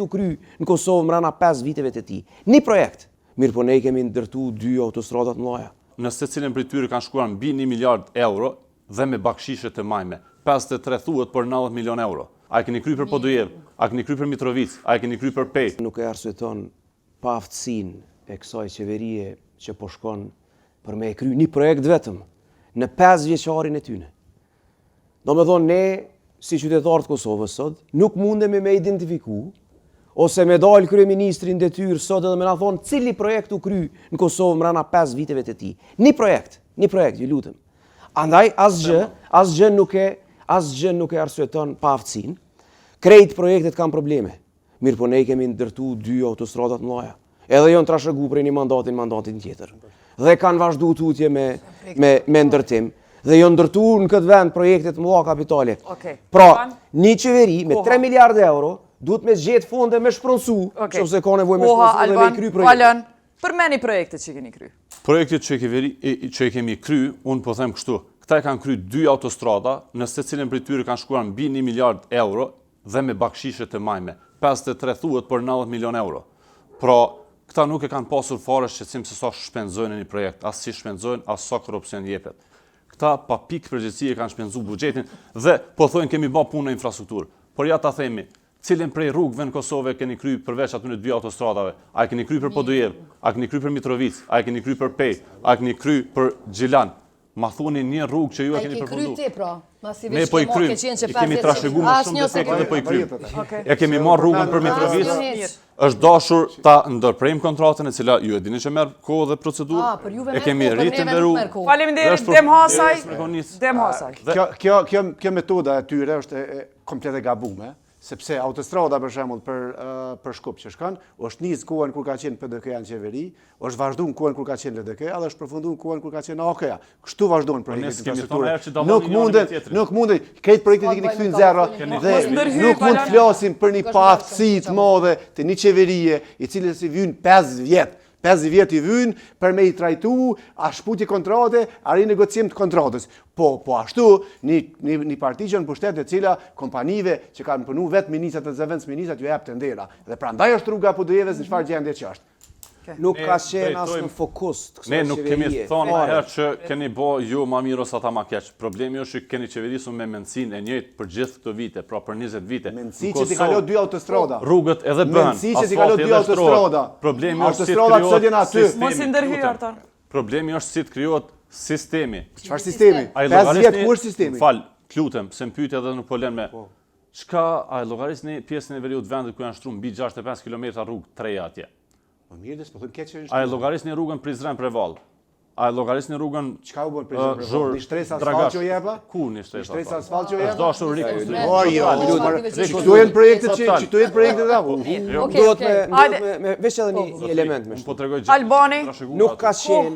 projekt u kry në Kosovë mrena 5 viteve të tij. Një projekt. Mirë po ne kemi ndërtu 2 autostradat mëdha. Në secilin prej tyre kanë shkuar mbi 1 miliard euro dhe me bakshishe të majme. 53 thuhet për 90 milion euro. A e keni kry për Podujev, a keni kry për Mitrovic, a e keni kry për Pej? Nuk e arsyeton pa aftësinë e kësaj qeverie që po shkon për me e kry një projekt vetëm në 5 vjeçarin e tyne. Do me thonë ne, si qytetarë të Kosovës sot, nuk mundemi me identifiku, ose me dalë kryeministrin detyrë sot edhe me na thonë cili projekt u kry në Kosovë mrena 5 viteve të tij. Një projekt, ju lutem. Andaj asgjë nuk e arsyeton pa aftësinë. Krejt projektet kanë probleme. Mirë po ne kemi ndërtu 2 autostradat mëdha. Edhe jo në trashëgu prej një mandatin tjetër. Dhe kanë vazhdu tutje me ndërtim. Dhe jo ndërtu në këtë vend projektet mëdha kapitale. Pra, një qeveri me 3 miliardë euro duhet me gjetë fonde me shpronsu, qofse ka nevojë me shpronsu dhe me i kry projekte. Alan, përmeni projektet që keni kry. Projektet që i kemi kry, unë po them kështu, këta e kanë kry 2 autostrada, në secilin prej tyre kanë shkuar mbi 1 miliard euro dhe me bakshishe të majme. 53 thuhet për 90 milion euro. Pra, këta nuk e kanë pasur fare shqetësim se sa shpenzojnë në një projekt, as si shpenzojnë, as sa korrupsion jepet. Këta pa pikë përgjegjësie kanë shpenzuar buxhetin dhe po thonë kemi bë punë në infrastrukturë. Por ja ta themi, cilën prej rrugëve në Kosovë keni kry përveç aty në 2 autostradave? A e keni kry për Podujev? A keni kry për Mitrovic? A e keni kry për Pej? A e keni kry për Gjilan? Ma thoni një rrugë që ju e keni përfunduar. A i kry ti, pra? Ne po i krym, i kemi trashëguar më shumë defekte dhe po i krym. E kemi marrë rrugën për Mitrovic, është dashur ta ndërprejmë kontratën e cila ju e dini që merr kohë dhe procedurë. E kemi rritur në rrugë. Faleminderit, Dem Hasaj. Kjo metoda e tyre është komplet e gabuar. Sepse autostrada për shembull për Shkup që shkon, është nis kohën kur ka qenë PDK-ja në qeveri, është vazhduar kohën kur ka qenë LDK-ja dhe është përfunduar kohën kur ka qenë AK-ja. Kështu vazhdojnë projektet infrastrukturore. Nuk munden, këtë projektet i keni kthyer në zero dhe nuk mund të flasim për një paaftësi të madhe të një qeverie i cili si vjen 5 vjet. 5 vjet i vyn për me i trajtu, a shputje kontrate, a rinegocim të kontratës. Po ashtu, një parti që në pushtet e cila kompanive që kanë punu vetë ministrat dhe zëvendës ministrat ju jep të ndera. Dhe prandaj është rruga Podujeves në çfarë gjendje që është. Nuk ka qenë as në fokus të kësaj qeverie. Ne nuk kemi thonë herë që keni bo ju ma mirë ose ata ma keq. Problemi është që keni qeverisur me mendësinë e njëjtë për gjithë këto vite, pra për 20 vite. Mendësi që ti kalo 2 autostrada. Rrugët edhe bëhen. Mendësi që ti kalo 2 autostrada. Problemi është si të krijohet sistemi. Mos i ndërhyj Artan. Problemi është si të krijohet sistemi. Çfarë sistemi? 5 vjet ku është sistemi? Fal, lutem, se më pyet edhe nuk po lën me. Çka a llogarisni pjesën e veriut vendit ku janë shtruar mbi 65 kilometra rrugë treja atje? Po mirë, po thon keq që është. A e llogarisni rrugën Prizren Prevall? A e llogarisni rrugën çka u bën Prizren Prevall? Një shtresë asfalt që jepla? Ku një shtresë? Shtresë asfalt që jepla? Është dashur rikonstruim. Këtu janë projektet që apo? Duhet me veç edhe një element më. Po tregoj Albani nuk ka qenë